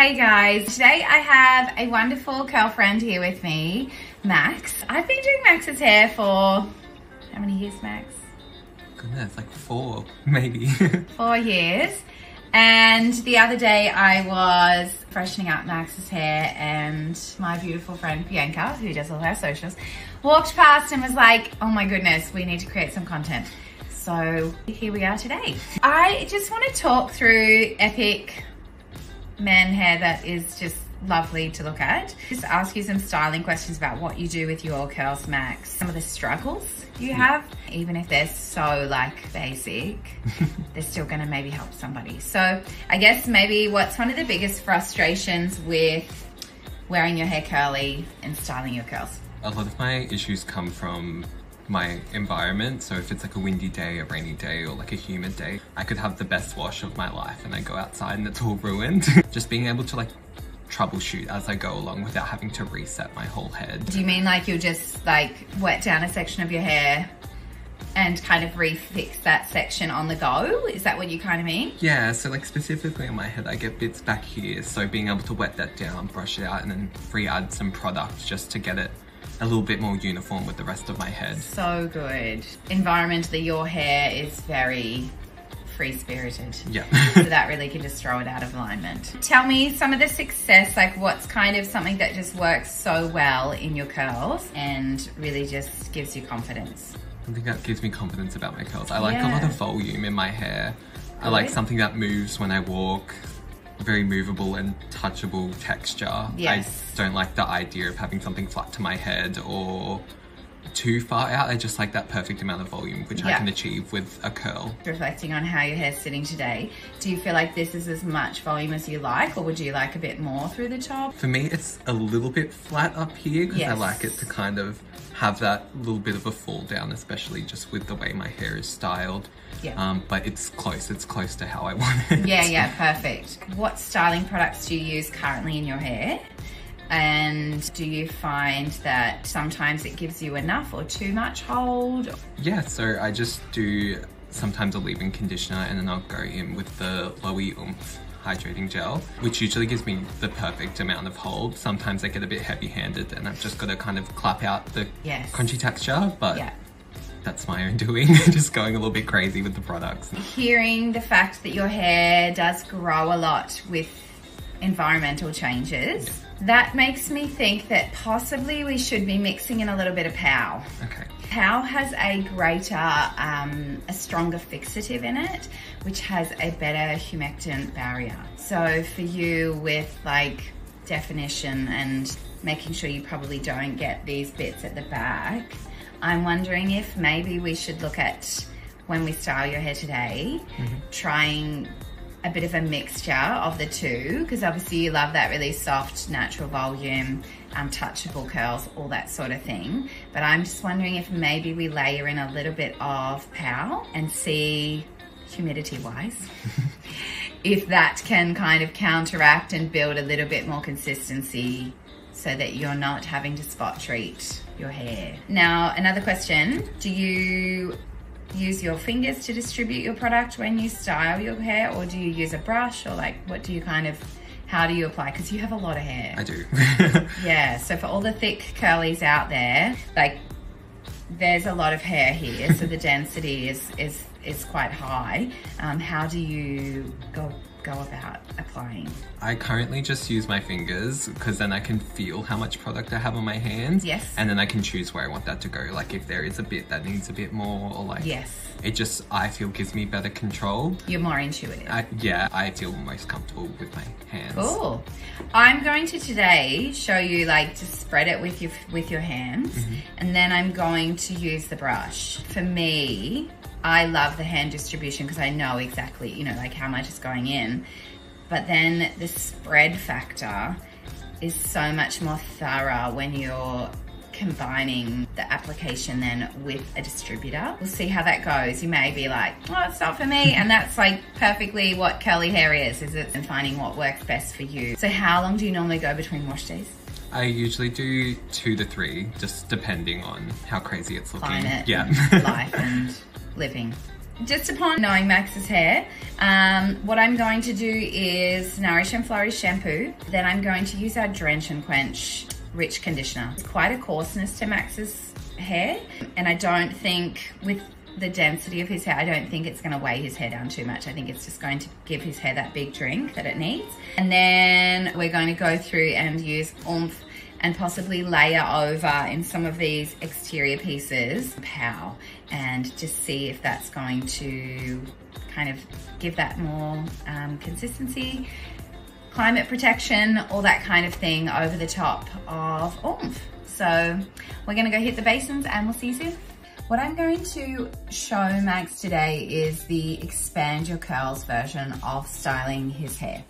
Hey guys, today I have a wonderful curl friend here with me, Max. I've been doing Max's hair for, how many years, Max? Goodness, like 4 maybe. 4 years. And the other day I was freshening up Max's hair and my beautiful friend Bianca, who does all our socials, walked past and was like, oh my goodness, we need to create some content. So here we are today. I just want to talk through epic man hair that is just lovely to look at. Just ask you some styling questions about what you do with your curls, Max. Some of the struggles you have, even if they're so like basic, they're still gonna maybe help somebody. So I guess maybe what's one of the biggest frustrations with wearing your hair curly and styling your curls? A lot of my issues come from my environment. So if it's like a windy day, a rainy day, or like a humid day, I could have the best wash of my life and I go outside and it's all ruined. Just being able to like troubleshoot as I go along without having to reset my whole head. Do you mean like you'll just like wet down a section of your hair and kind of refix that section on the go? Is that what you kind of mean? Yeah, so like specifically on my head, I get bits back here. So being able to wet that down, brush it out, and then re-add some product just to get it a little bit more uniform with the rest of my head. So good. Environmentally, your hair is very free-spirited. Yeah. So that really can just throw it out of alignment. Tell me some of the success, like what's kind of something that just works so well in your curls and really just gives you confidence? Something that gives me confidence about my curls. I like a lot of volume in my hair. I like something that moves when I walk. Very movable and touchable texture. Yes. I don't like the idea of having something flat to my head or too far out. I just like that perfect amount of volume, which I can achieve with a curl. Reflecting on how your hair's sitting today, do you feel like this is as much volume as you like, or would you like a bit more through the top? For me, it's a little bit flat up here because I like it to kind of have that little bit of a fall down, especially just with the way my hair is styled. Yeah. But it's close to how I want it. Yeah, perfect. What styling products do you use currently in your hair? And do you find that sometimes it gives you enough or too much hold? Yeah, so I just do sometimes a leave-in conditioner and then I'll go in with the LOHY hydrating gel, which usually gives me the perfect amount of hold. Sometimes I get a bit heavy-handed and I've just got to kind of clap out the crunchy texture, but that's my own doing. Just going a little bit crazy with the products. Hearing the fact that your hair does grow a lot with environmental changes, that makes me think that possibly we should be mixing in a little bit of POW. Okay. POW has a greater, a stronger fixative in it, which has a better humectant barrier. So for you with like definition and making sure you probably don't get these bits at the back, I'm wondering if maybe we should look at, when we style your hair today, trying a bit of a mixture of the two, because obviously you love that really soft, natural volume, touchable curls, all that sort of thing. But I'm just wondering if maybe we layer in a little bit of POW and see, humidity-wise, if that can kind of counteract and build a little bit more consistency so that you're not having to spot treat your hair. Now, another question, do you use your fingers to distribute your product when you style your hair, or do you use a brush, or like what do you kind of, how do you apply? Because you have a lot of hair. I do. Yeah, so for all the thick curlies out there, like there's a lot of hair here, so the density is quite high. How do you go about applying? I currently just use my fingers because then I can feel how much product I have on my hands. Yes. And then I can choose where I want that to go. Like if there is a bit that needs a bit more, or like, it just, I feel gives me better control. You're more intuitive. I feel most comfortable with my hands. Cool. I'm going to today show you like to spread it with your hands, and then I'm going to use the brush. For me, I love the hand distribution because I know exactly, you know, like how much is going in. But then the spread factor is so much more thorough when you're combining the application then with a distributor. We'll see how that goes. You may be like, oh, it's not for me. And that's like perfectly what curly hair is it? And finding what works best for you. So how long do you normally go between wash days? I usually do 2 to 3, just depending on how crazy it's looking. Climate, yeah, life and living. just upon knowing Max's hair, what I'm going to do is Nourish and Flourish shampoo. Then I'm going to use our Drench and Quench Rich Conditioner. It's quite a coarseness to Max's hair, and I don't think with the density of his hair, I don't think it's going to weigh his hair down too much. I think it's just going to give his hair that big drink that it needs. And then we're going to go through and use oomph and possibly layer over in some of these exterior pieces pow, and just see if that's going to kind of give that more consistency, climate protection, all that kind of thing over the top of oomph. So we're gonna go hit the basins and we'll see you soon. What I'm going to show Max today is the expand your curls version of styling his hair.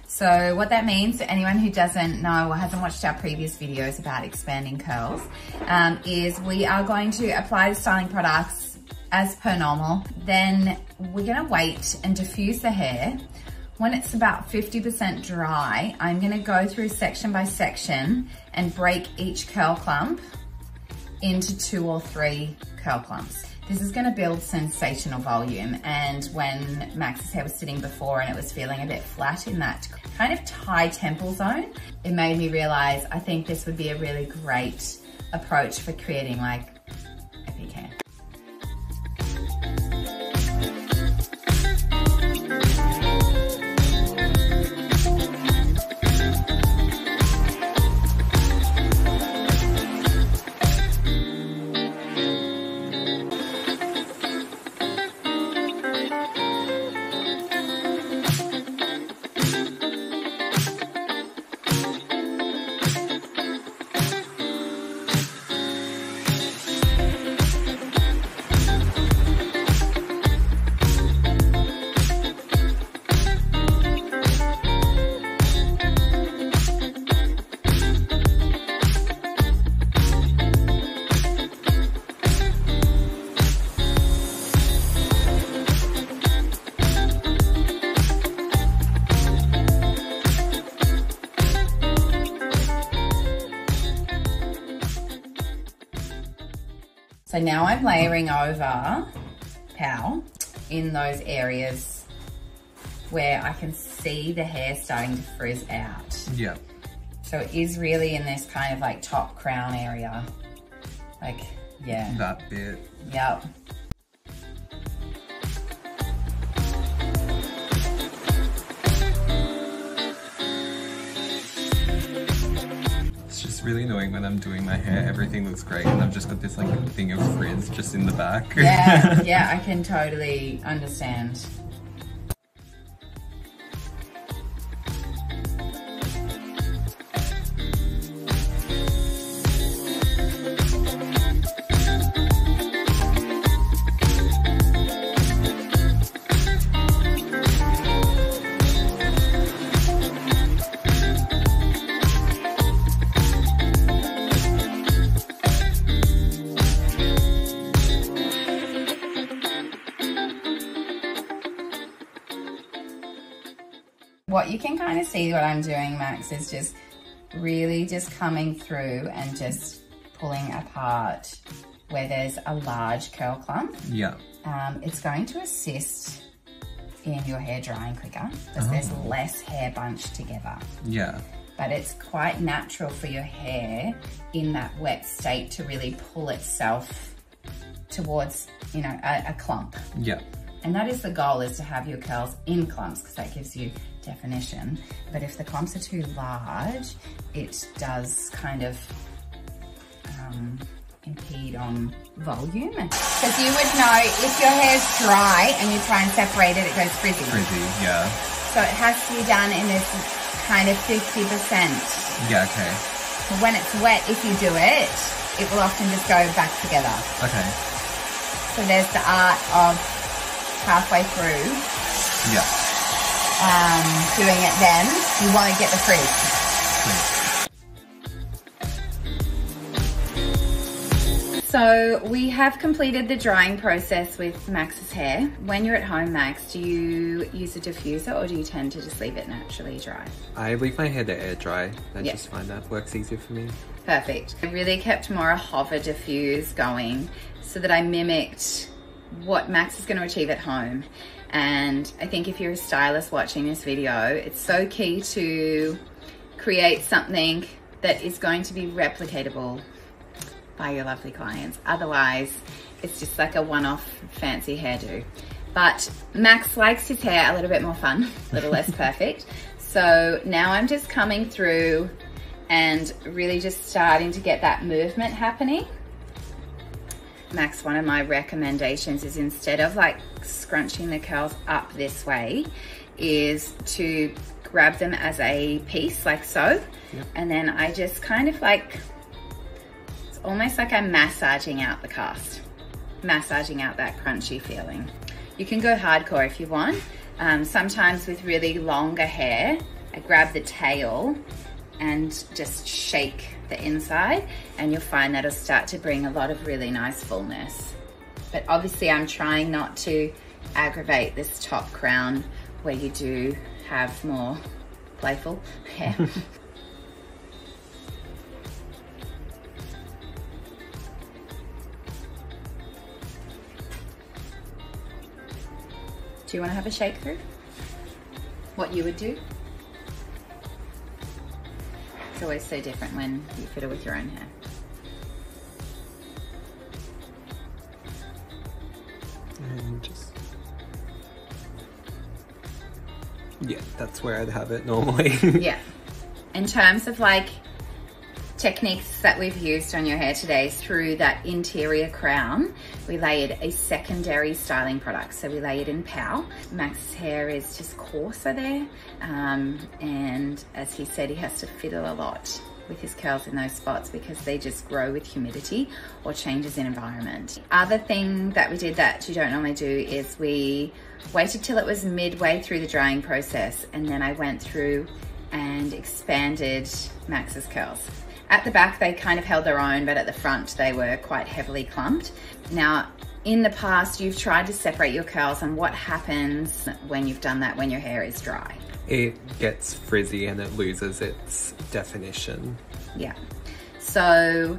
So what that means to anyone who doesn't know or hasn't watched our previous videos about expanding curls is we are going to apply the styling products as per normal. Then we're gonna wait and diffuse the hair. When it's about 50% dry, I'm gonna go through section by section and break each curl clump into 2 or 3 curl clumps. This is gonna build sensational volume, and when Max's hair was sitting before and it was feeling a bit flat in that kind of tie temple zone, it made me realize I think this would be a really great approach for creating like epic hair. So now I'm layering over pow in those areas where I can see the hair starting to frizz out. Yeah. So it is really in this kind of like top crown area. Like, yeah. That bit. Yep. Really annoying when I'm doing my hair, everything looks great and I've just got this like thing of frizz just in the back. Yeah, yeah, I can totally understand. What you can kind of see what I'm doing, Max, is just really just coming through and just pulling apart where there's a large curl clump. Yeah. It's going to assist in your hair drying quicker because there's less hair bunched together. Yeah. But it's quite natural for your hair in that wet state to really pull itself towards, you know, a clump. Yeah. And that is the goal, is to have your curls in clumps because that gives you definition. But if the clumps are too large, it does kind of impede on volume. Because you would know if your hair's dry and you try and separate it, it goes frizzy. Frizzy, yeah. So it has to be done in this kind of 50%. Yeah, okay. But when it's wet, if you do it, it will often just go back together. Okay. So there's the art of halfway through. Yeah. Doing it then, you won't get the frizz. So we have completed the drying process with Max's hair. When you're at home, Max, do you use a diffuser or do you tend to just leave it naturally dry? I leave my hair to air dry. I just find that works easier for me. Perfect. I really kept more a hover diffuse going so that I mimicked what Max is going to achieve at home. And I think if you're a stylist watching this video, it's so key to create something that is going to be replicatable by your lovely clients. Otherwise, it's just like a one-off fancy hairdo. But Max likes his hair a little bit more fun, a little less perfect. So now I'm just coming through and really just starting to get that movement happening. Max, one of my recommendations is, instead of like scrunching the curls up this way, is to grab them as a piece like so. Yep. And then I just kind of like, it's almost like I'm massaging out the cast, massaging out that crunchy feeling. You can go hardcore if you want. Sometimes with really longer hair, I grab the tail and just shake the inside, and you'll find that'll start to bring a lot of really nice fullness. But obviously I'm trying not to aggravate this top crown where you do have more playful hair. Do you want to have a shake through? What you would do? It's always so different when you fiddle with your own hair. And just... yeah, that's where I'd have it normally. Yeah. In terms of like techniques that we've used on your hair today, through that interior crown, we layered a secondary styling product. So we layered in Pow. Max's hair is just coarser there. And as he said, he has to fiddle a lot with his curls in those spots because they just grow with humidity or changes in environment. Other thing that we did that you don't normally do is we waited till it was midway through the drying process, and then I went through and expanded Max's curls. At the back, they kind of held their own, but at the front, they were quite heavily clumped. Now, in the past, you've tried to separate your curls, and what happens when you've done that when your hair is dry? It gets frizzy and it loses its definition. Yeah. So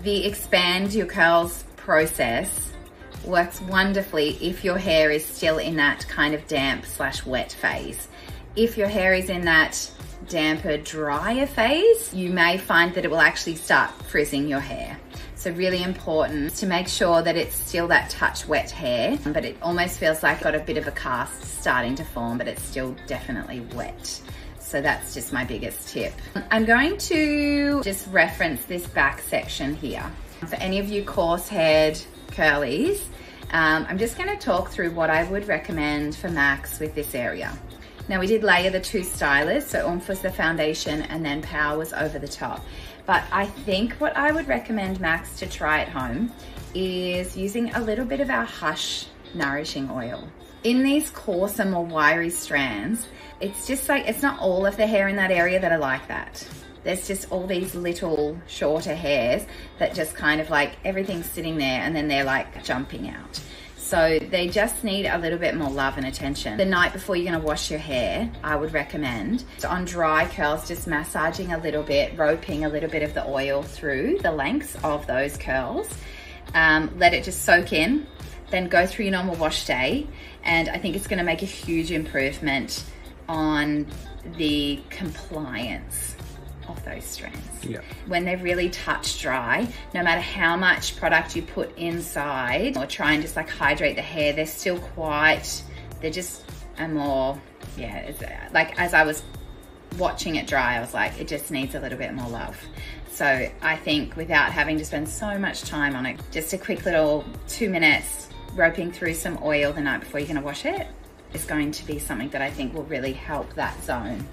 the expand your curls process works wonderfully if your hair is still in that kind of damp/wet phase. If your hair is in that damper, drier phase, you may find that it will actually start frizzing your hair. So really important to make sure that it's still that touch wet hair, but it almost feels like got a bit of a cast starting to form, but it's still definitely wet. So that's just my biggest tip. I'm going to just reference this back section here. For any of you coarse haired curlies, I'm just going to talk through what I would recommend for Max with this area. Now we did layer the two stylers, so Oomph was the foundation and then Power was over the top. But I think what I would recommend Max to try at home is using a little bit of our Hush Nourishing Oil. In these coarser, more wiry strands, it's just like, it's not all of the hair in that area that are like that. There's just all these little shorter hairs that just kind of like everything's sitting there and then they're like jumping out. So they just need a little bit more love and attention. The night before you're gonna wash your hair, I would recommend, so on dry curls, just massaging a little bit, roping a little bit of the oil through the lengths of those curls. Let it just soak in, then go through your normal wash day. And I think it's gonna make a huge improvement on the compliance of those strands. Yeah. When they're really touch dry, no matter how much product you put inside or try and just like hydrate the hair, they're still quite, they're just a more, yeah, it's like as I was watching it dry, I was like, it just needs a little bit more love. So I think without having to spend so much time on it, just a quick little 2 minutes roping through some oil the night before you're gonna wash it is going to be something that I think will really help that zone.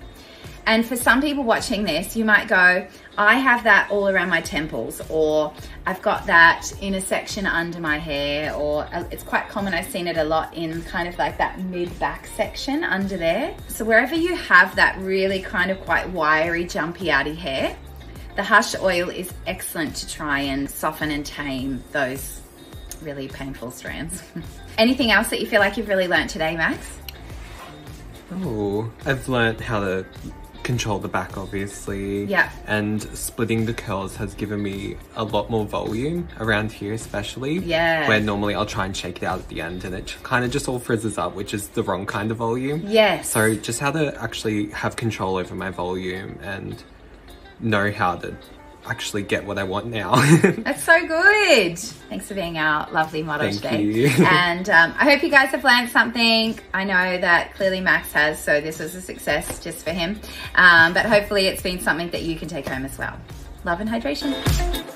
And for some people watching this, you might go, I have that all around my temples, or I've got that in a section under my hair, or it's quite common, I've seen it a lot in kind of like that mid-back section under there. So wherever you have that really kind of quite wiry, jumpy, outy hair, the Hush oil is excellent to try and soften and tame those really painful strands. Anything else that you feel like you've really learnt today, Max? Oh, I've learnt how to control the back, obviously. Yeah. And splitting the curls has given me a lot more volume around here, especially. Yeah. Where normally I'll try and shake it out at the end and it kind of just all frizzes up, which is the wrong kind of volume. Yes. So just how to actually have control over my volume and know how to actually get what I want now. That's so good. Thanks for being our lovely model today. Thank you. And I hope you guys have learned something. I know that clearly Max has, so this was a success just for him. But hopefully it's been something that you can take home as well. Love and hydration.